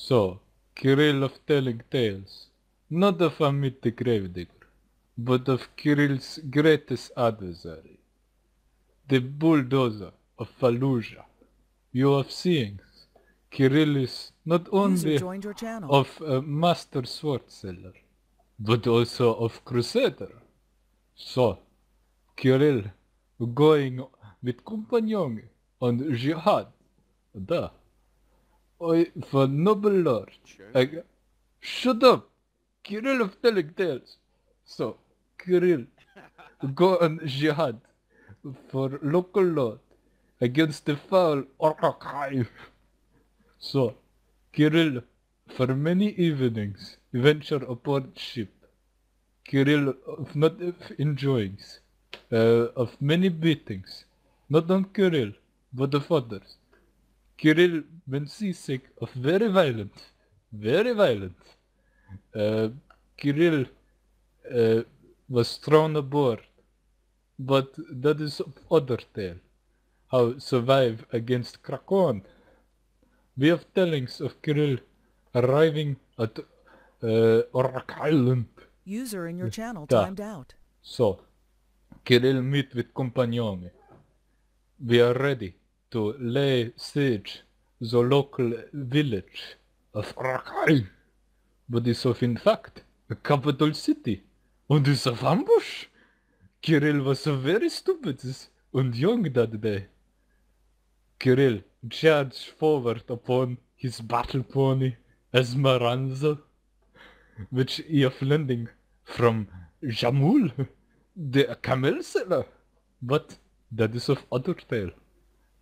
So, Kirill of telling tales, not of a mythic gravedigger, but of Kirill's greatest adversary, the Bulldozer of Fallujah. You have seen, Kirill is not User only joined your channel. of a master sword seller, but also of Crusader. So, Kirill going with companion on jihad. Da. Oi, for noble lord. Shut up! Kirill of telling tales. So, Kirill go on jihad for local lord against the foul Orkakai. So, Kirill, for many evenings, venture aboard ship. Kirill of not enjoyings, of many beatings, not on Kirill, but of others. Kirill been seasick of very violent, very violent. Kirill was thrown aboard, but that is of other tale. How survive against Kraken. We have tellings of Kirill arriving at Orak Island. User in your channel Da. timed out. So, Kirill meet with companion. We are ready to lay siege the local village of Rakai. But is of in fact a capital city, and is of ambush. Kirill was so very stupid and young that day. Kirill charged forward upon his battle pony Esmeralda, which he of lending from Jamul, the camel seller. But that is of other tale.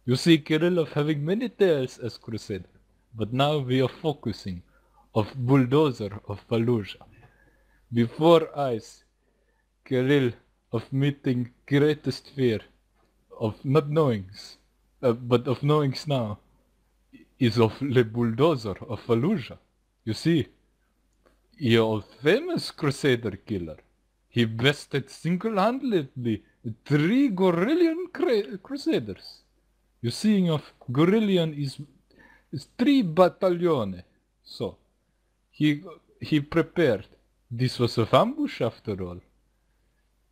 You see Kirill of having many tales as Crusader, but now we are focusing of Bulldozer of Fallujah. Before eyes, Kirill of meeting greatest fear of not knowings, but of knowings now, is of the Bulldozer of Fallujah. You see, he a famous Crusader killer. He bested single-handedly 3 Gorillion Crusaders. You see, of Gorillion is 3 battalione. So, he prepared. This was a ambush after all.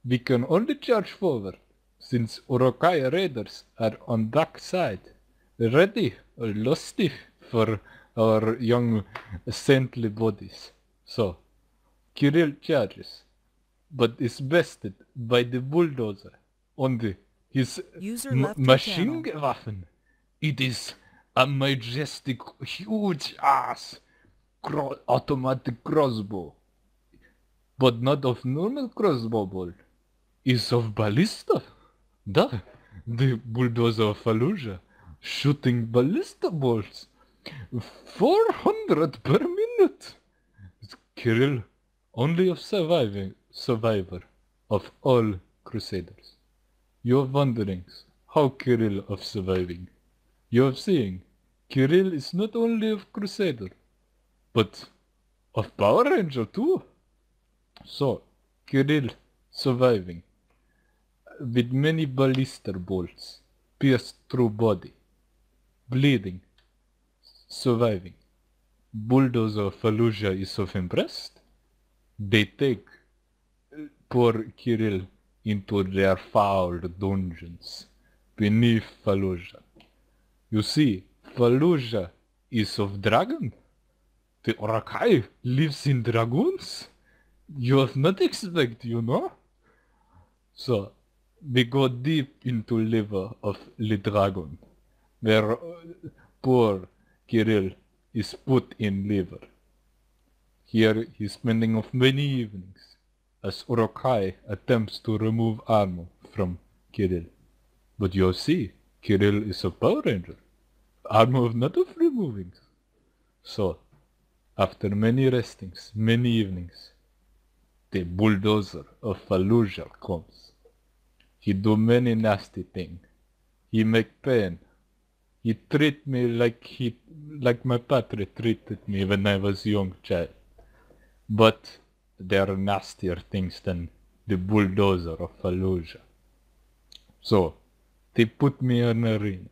We can only charge forward, since Urukai raiders are on back side, ready or lusty for our young saintly bodies. So, Kirill charges, but is bested by the Bulldozer on his User left your machine channel. weapon. It is a majestic, huge ass automatic crossbow, but not of normal crossbow bolt. Is of ballista. Da, the Bulldozer of Fallujah, shooting ballista bolts, 400 per minute. Kirill, only of survivor of all Crusaders. You are wondering how Kirill of surviving. You are seeing, Kirill is not only of Crusader, but of Power Ranger too. So, Kirill surviving, with many ballista bolts pierced through body, bleeding, surviving. Bulldozer of Fallujah is of impressed. They take poor Kirill into their foul dungeons beneath Fallujah. You see, Fallujah is of dragon. The Orakai lives in dragoons. You have not expect, you know? So, we go deep into liver of the dragon, where poor Kirill is put in liver. Here he's spending of many evenings, as Urukai attempts to remove armor from Kirill. But you see, Kirill is a Power Ranger. Armor not of removing. So, after many restings, many evenings, the Bulldozer of Fallujah comes. He do many nasty things. He make pain. He treat me like my padre treated me when I was a young child. But there are nastier things than the Bulldozer of Fallujah. So, they put me in an arena.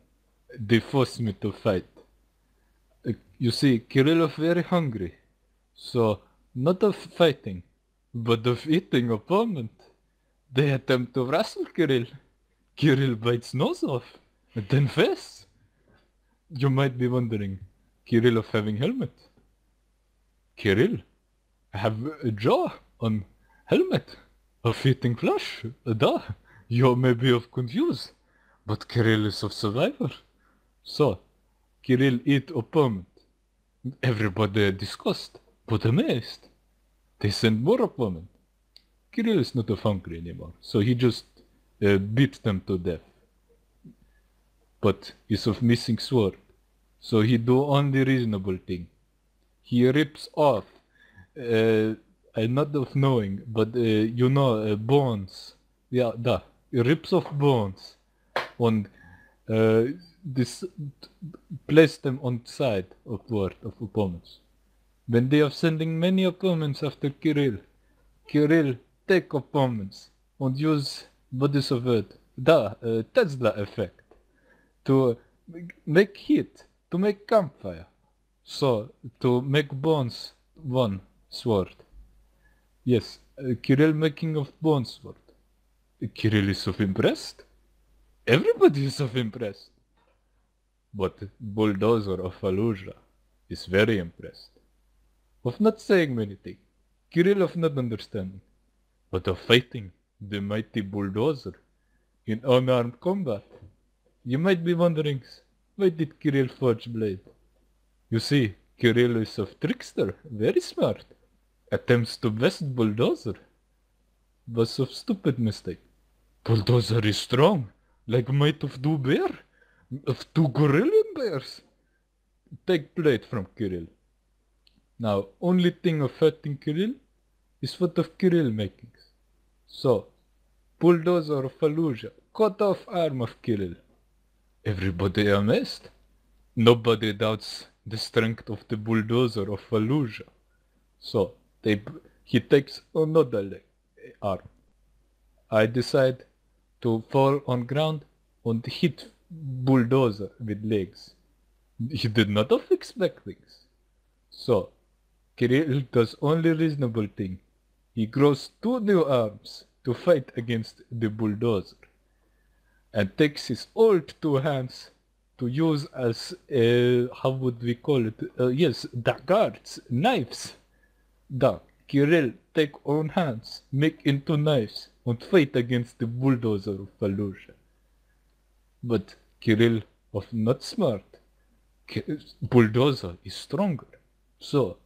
They forced me to fight. You see, Kirill very hungry. So, not of fighting, but of eating opponent. They attempt to wrestle Kirill. Kirill bites nose off, and then face. You might be wondering, Kirill of having helmet. Kirill have a jaw on helmet of eating flesh. Duh, you may be of confused, but Kirill is of survivor. So, Kirill eat opponent. Everybody disgusted, but amazed. They send more opponent. Kirill is not of hungry anymore, so he just beat them to death. But he's of missing sword, so he do only reasonable thing. He rips off, not of knowing, but bones. Yeah, da. He rips off bones, and place them on side of word of opponents. When they are sending many opponents after Kirill, Kirill take opponents and use bodies of earth, Tesla effect, to make heat, to make campfire, so to make bones one sword. Yes, Kirill making of bone sword. Kirill is so impressed. Everybody is so impressed. But Bulldozer of Fallujah is very impressed. Of not saying many things, Kirill of not understanding, but of fighting the mighty Bulldozer in unarmed combat. You might be wondering, why did Kirill forge blade? You see, Kirill is of trickster, very smart. Attempts to best Bulldozer. Was of stupid mistake. Bulldozer is strong, like might of two bear, of two gorillion bears. Take blade from Kirill. Now, only thing of hurting Kirill is what of Kirill makings. So, Bulldozer of Fallujah cut off arm of Kirill. Everybody amazed. Nobody doubts the strength of the Bulldozer of Fallujah. So, he takes another arm. I decide to fall on ground and hit Bulldozer with legs. He did not expect things. So, Kirill does only reasonable thing. He grows two new arms to fight against the Bulldozer, and takes his old two hands to use as, how would we call it? Daggers, knives. Kirill take own hands, make into knives, and fight against the Bulldozer of Fallujah. But Kirill of not smart. Bulldozer is stronger. So,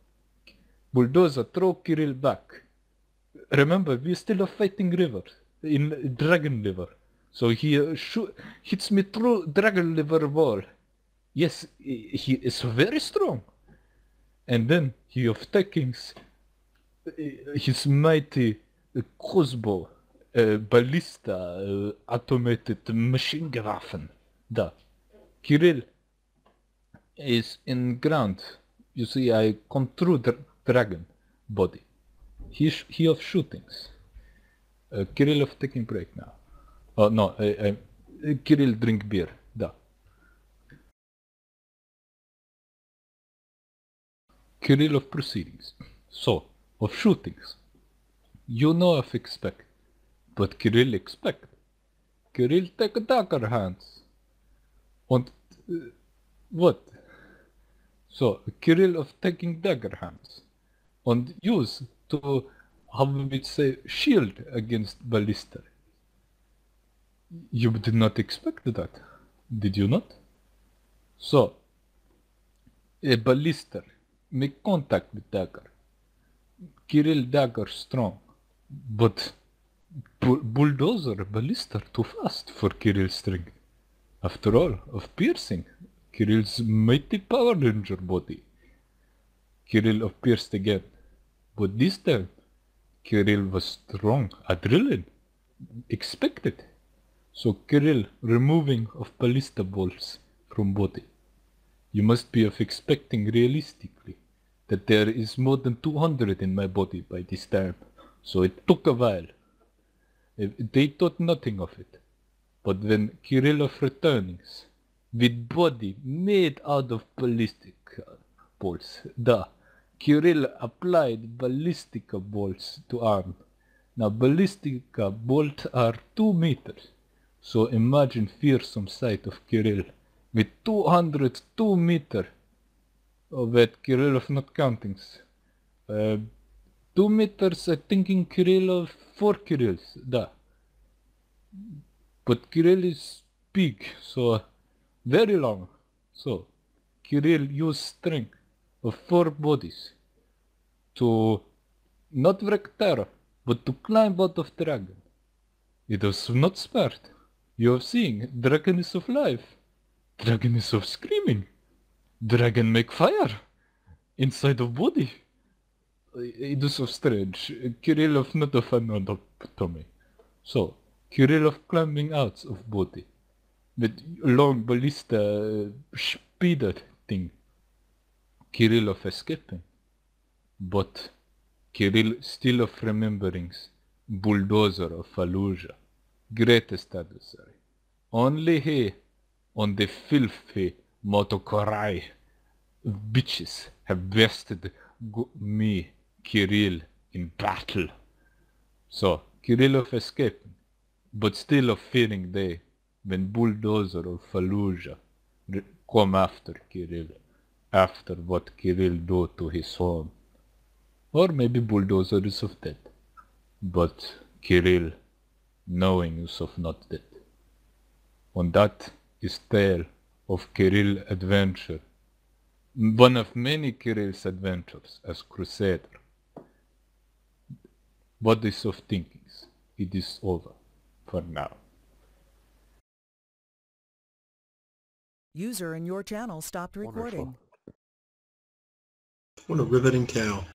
Bulldozer throw Kirill back. Remember, we still are fighting river, in dragon liver. So he hits me through dragon liver wall. Yes, he is very strong. And then he of taking his mighty crossbow, ballista, automated machine gun. Kirill is in ground. You see, I come through the dragon body. He of shootings. Kirill of taking break now. Oh no, Kirill drink beer. Kirill of proceedings. So, of shootings. You know of expect. But Kirill expect. Kirill take dagger hands. And what? So, Kirill of taking dagger hands. And use to, how we say, shield against ballista. You did not expect that, did you not? So, a ballista make contact with dagger. Kirill dagger strong, but Bulldozer ballista too fast for Kirill's strength. After all, of piercing, Kirill's mighty Power Ranger body. Kirill of pierced again, but this time, Kirill was strong, adrenaline, expected. So Kirill removing of ballista bolts from body. You must be of expecting realistically that there is more than 200 in my body by this time. So it took a while. They thought nothing of it. But when Kirill of returnings, with body made out of ballistic, bolts. Da. Kirill applied ballistica bolts to arm. Now ballistica bolts are 2 meters. So imagine fearsome sight of Kirill with 202 meter of that Kirill of not counting. 2 meters I think in Kirill of 4 Kirills, da. But Kirill is big, so very long. So Kirill used strength of 4 bodies to not wreak terror, but to climb out of dragon. It was not spared. You have seen, dragon is of life. Dragon is of screaming. Dragon make fire inside of body. It is so strange. Kirill of not of anatomy. So, Kirill of climbing out of body. With long ballista speeder thing. Kirill of escaping. But Kirill still of rememberings. Bulldozer of Fallujah. Greatest adversary. Only he on the filthy Motokorai bitches have bested me, Kirill, in battle. So, Kirill of escaping, but still of fearing they, when Bulldozer of Fallujah come after Kirill, after what Kirill do to his home. Or maybe Bulldozer is of dead, but Kirill, knowing is of not dead. On that is tale of Kirill adventure, one of many Kirill's adventures as Crusader. What is of thinkings? It is over for now. User in your channel stopped recording. What a riveting tale.